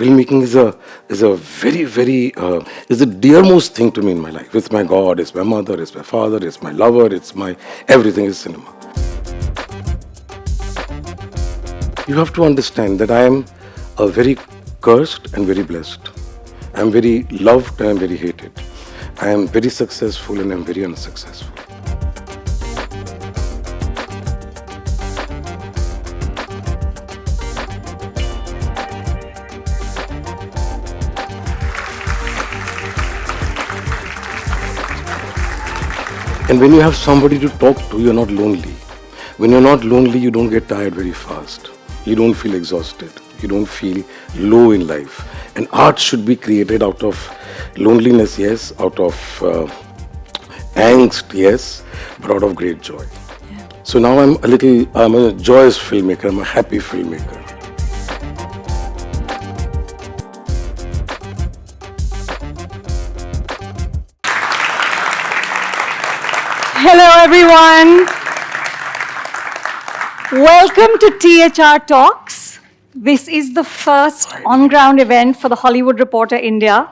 filmmaking is a very, very is the dearmost thing to me in my life. It's my God, it's my mother, it's my father, it's my lover, it's my everything is cinema. You have to understand that I am a very cursed and very blessed. I am very loved and I am very hated. I am very successful and I am very unsuccessful. And when you have somebody to talk to, you're not lonely. When you're not lonely, you don't get tired very fast. You don't feel exhausted. You don't feel low in life. And art should be created out of loneliness, yes, out of angst, yes, but out of great joy. Yeah. So now I'm a joyous filmmaker, I'm a happy filmmaker. Hello everyone. Welcome to THR Talks. This is the first on-ground event for the Hollywood Reporter India.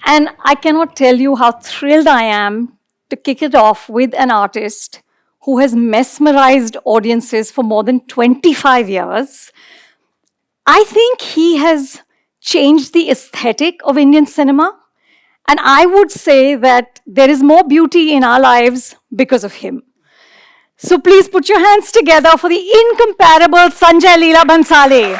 And I cannot tell you how thrilled I am to kick it off with an artist who has mesmerized audiences for more than 25 years. I think he has changed the aesthetic of Indian cinema. And I would say that there is more beauty in our lives because of him. So please put your hands together for the incomparable Sanjay Leela Bhansali.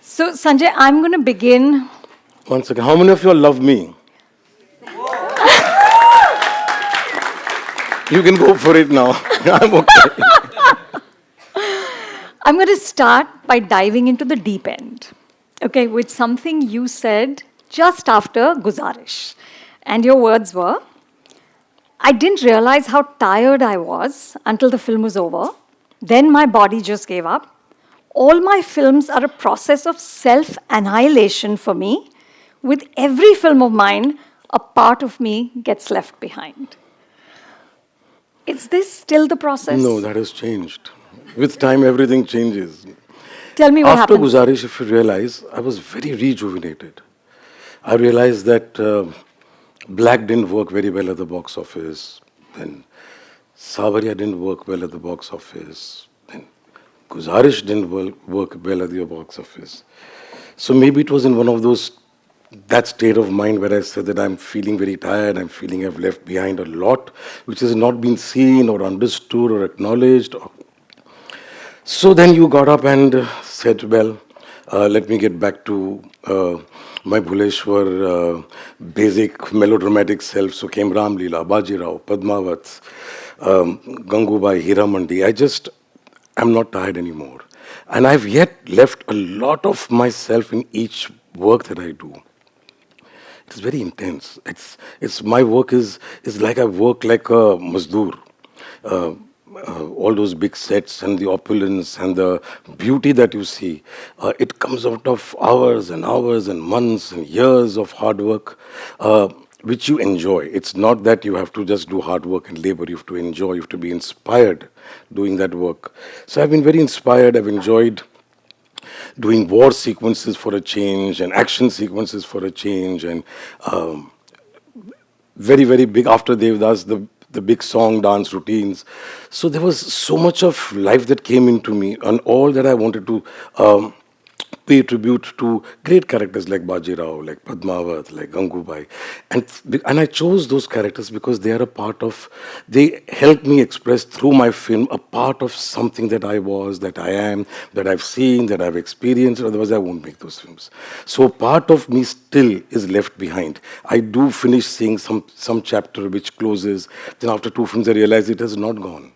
So Sanjay, I'm going to begin. One second, how many of you all love me? You can go for it now. I'm okay. I'm going to start by diving into the deep end, okay, with something you said just after Guzarish. And your words were, I didn't realize how tired I was until the film was over. Then my body just gave up. All my films are a process of self-annihilation for me. With every film of mine, a part of me gets left behind. Is this still the process? No, that has changed. With time, everything changes. Tell me what After happens. Guzarish, if you realize, I was very rejuvenated. I realized that Black didn't work very well at the box office. Then Sabaria didn't work well at the box office. Then Guzarish didn't work well at the box office. So maybe it was in one of that state of mind where I said that I'm feeling very tired, I'm feeling I've left behind a lot, which has not been seen or understood or acknowledged. So then you got up and said, well, let me get back to my Bhuleshwar basic melodramatic self. So came Ram Leela, Bajirao, Padmavat, Gangubai, Heeramandi. I'm not tired anymore. And I've yet left a lot of myself in each work that I do. It's very intense. It's my work is like I work like a mazdoor. All those big sets and the opulence and the beauty that you see, it comes out of hours and hours and months and years of hard work, which you enjoy. It's not that you have to just do hard work and labor. You have to enjoy. You have to be inspired doing that work. So I've been very inspired. I've enjoyed doing war sequences for a change and action sequences for a change, and very, very big after Devdas, the big song dance routines. So there was so much of life that came into me, and all that I wanted to pay tribute to great characters like Bajirao, like Padmavat, like Gangubai. And I chose those characters because they are they help me express through my film a part of something that I was, that I am, that I've seen, that I've experienced, otherwise I won't make those films. So part of me still is left behind. I do finish seeing some chapter which closes, then after 2 films I realize it has not gone.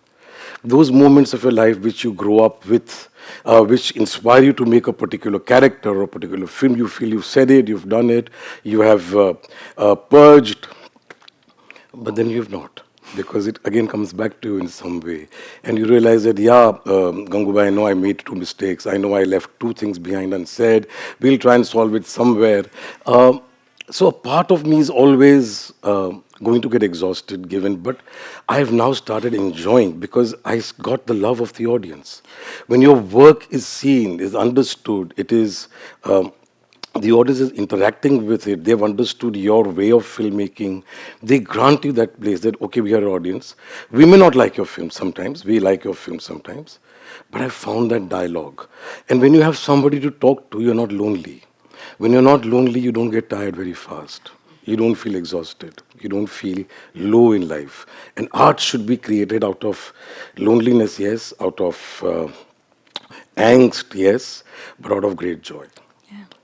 Those moments of your life which you grow up with, which inspire you to make a particular character or a particular film, you feel you've said it, you've done it, you have purged, but then you've not. because it again comes back to you in some way. And you realize that, yeah, Gangubai, I know I made two mistakes. I know I left two things behind unsaid. We'll try and solve it somewhere. So a part of me is always going to get exhausted given, but I've now started enjoying because got the love of the audience. When your work is seen, is understood, it is... the audience is interacting with it. They've understood your way of filmmaking. They grant you that place that, okay, we are an audience. We may not like your film sometimes. We like your film sometimes. But I found that dialogue. And when you have somebody to talk to, you're not lonely. When you're not lonely, you don't get tired very fast. You don't feel exhausted. You don't feel low in life. And art should be created out of loneliness, yes, out of angst, yes, but out of great joy.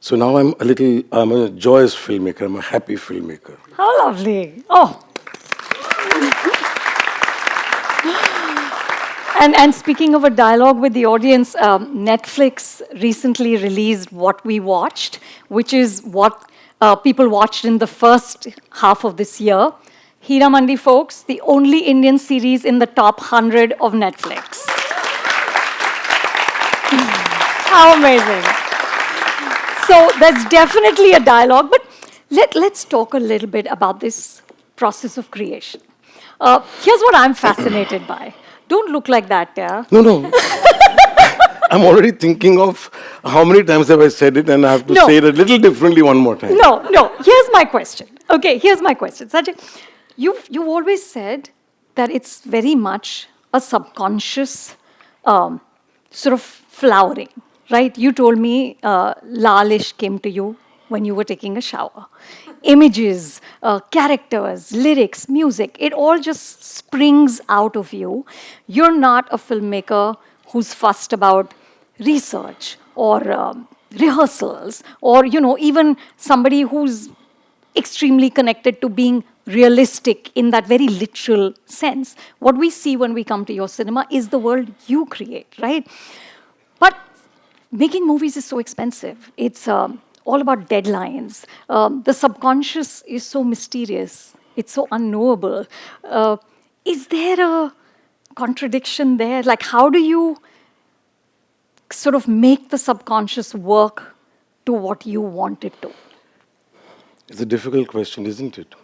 So now I'm a joyous filmmaker. I'm a happy filmmaker. How lovely. Oh. And speaking of a dialogue with the audience, Netflix recently released What We Watched, which is what people watched in the first half of this year. Heeramandi, folks, the only Indian series in the top 100 of Netflix. How amazing. So there's definitely a dialogue, but let's talk a little bit about this process of creation. Here's what I'm fascinated by. Don't look like that, yeah? No. I'm already thinking of how many times have I said it, and I have to say it a little differently one more time. No. Here's my question. Okay, here's my question. Sanjay, you've always said that it's very much a subconscious sort of flowering, right? You told me Lalish came to you when you were taking a shower. Images, characters, lyrics, music, it all just springs out of you. You're not a filmmaker who's fussed about research or rehearsals or, even somebody who's extremely connected to being realistic in that very literal sense. What we see when we come to your cinema is the world you create, right? But making movies is so expensive. It's all about deadlines. The subconscious is so mysterious. It's so unknowable. Is there a contradiction there? Like, how do you sort of make the subconscious work to what you want it to? It's a difficult question, isn't it?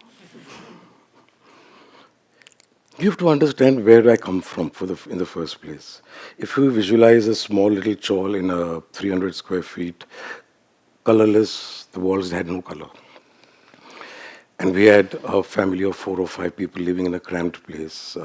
You have to understand where I come from in the first place. If you visualize a small little chawl in a 300 square feet, colorless, the walls had no color. And we had a family of 4 or 5 people living in a cramped place.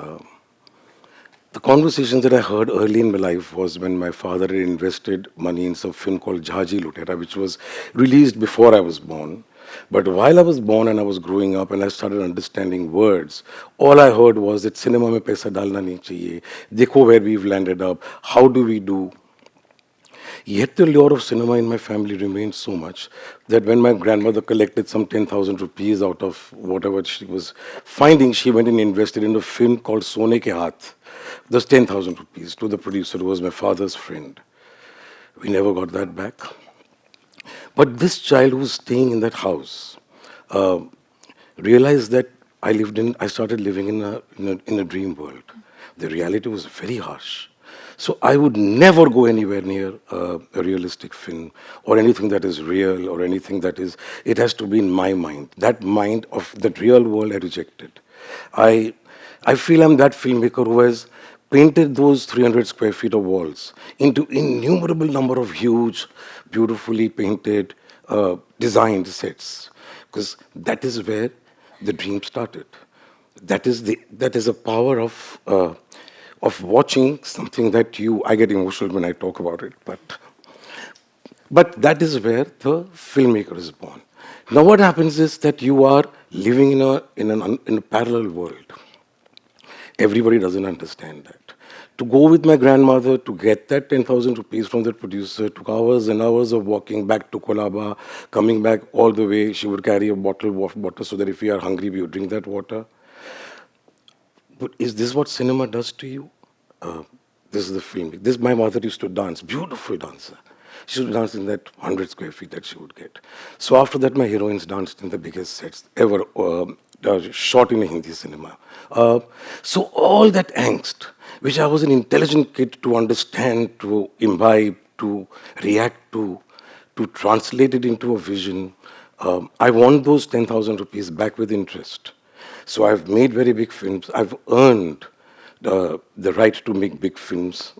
The conversations that I heard early in my life was when my father had invested money in some film called Jhaji Lutera, which was released before I was born. But while I was born and I was growing up and I started understanding words, all I heard was that cinema mein paisa dalna nahi chahiye. Dekho where we've landed up. How do we do? Yet the lure of cinema in my family remained so much that when my grandmother collected some 10,000 rupees out of whatever she was finding, she went and invested in a film called Sone Ke Haath. Those 10,000 rupees to the producer who was my father's friend. We never got that back. But this child who was staying in that house realized that I started living in a dream world. The reality was very harsh. So I would never go anywhere near a realistic film or anything that is real or anything that is, it has to be in my mind. That mind of that real world I rejected. I feel I'm that filmmaker who has painted those 300 square feet of walls into innumerable number of huge, beautifully painted, designed sets. Because that is where the dream started. That is a power of watching something that I get emotional when I talk about it, but that is where the filmmaker is born. Now what happens is that you are living in a parallel world. Everybody doesn't understand that. To go with my grandmother to get that 10,000 rupees from the producer took hours and hours of walking back to Kolaba, coming back all the way. She would carry a bottle of water so that if we are hungry, we would drink that water. But is this what cinema does to you? This is the film. My mother used to dance, beautiful dancer. She used to dance in that 100 square feet that she would get. So after that, my heroines danced in the biggest sets ever shot in Hindi cinema. So all that angst, which I was an intelligent kid to understand, to imbibe, to react to translate it into a vision, I want those 10,000 rupees back with interest. So I've made very big films. I've earned the right to make big films.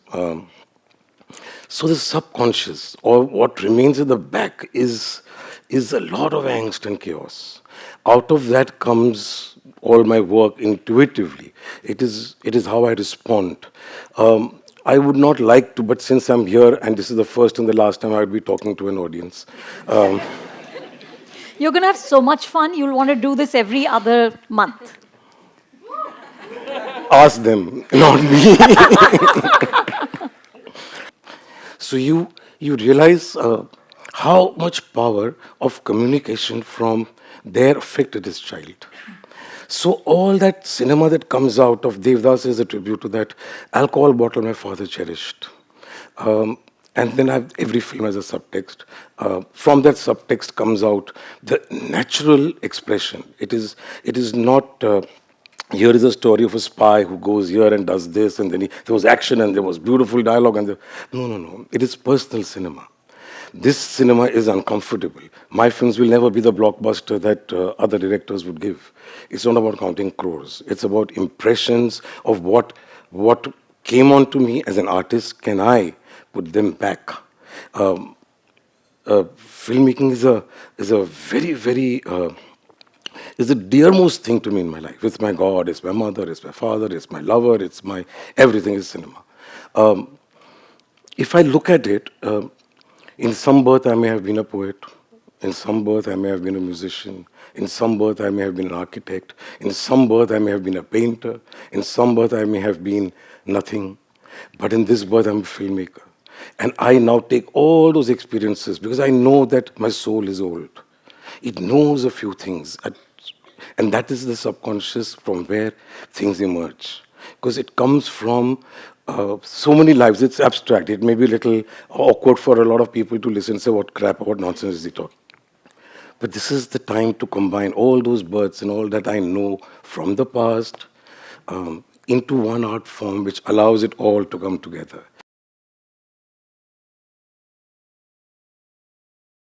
So the subconscious, or what remains in the back, is a lot of angst and chaos. Out of that comes all my work intuitively. It is how I respond. I would not like to, but since I'm here and this is the first and the last time I'll be talking to an audience, um, You're going to have so much fun. You'll want to do this every other month. ask them, not me. So you realize how much power of communication from there affected his child. So all that cinema that comes out of Devdas is a tribute to that alcohol bottle my father cherished. And then every film has a subtext. From that subtext comes out the natural expression. It is not. Here is a story of a spy who goes here and does this, and then there was action and there was beautiful dialogue. No, no, no. It is personal cinema. This cinema is uncomfortable. My films will never be the blockbuster that other directors would give. It's not about counting crores. It's about impressions of what came onto me as an artist. Can I put them back? Filmmaking is a very is the dearmost thing to me in my life. It's my God, it's my mother, it's my father, it's my lover, it's my everything is cinema. If I look at it, in some birth I may have been a poet, in some birth I may have been a musician, in some birth I may have been an architect, in some birth I may have been a painter, in some birth I may have been nothing, but in this birth I'm a filmmaker. And I now take all those experiences because I know that my soul is old. It knows a few things. And that is the subconscious from where things emerge. Because it comes from so many lives. It's abstract. It may be a little awkward for a lot of people to listen and say, what crap, what nonsense is he talking? But this is the time to combine all those births and all that I know from the past into one art form which allows it all to come together.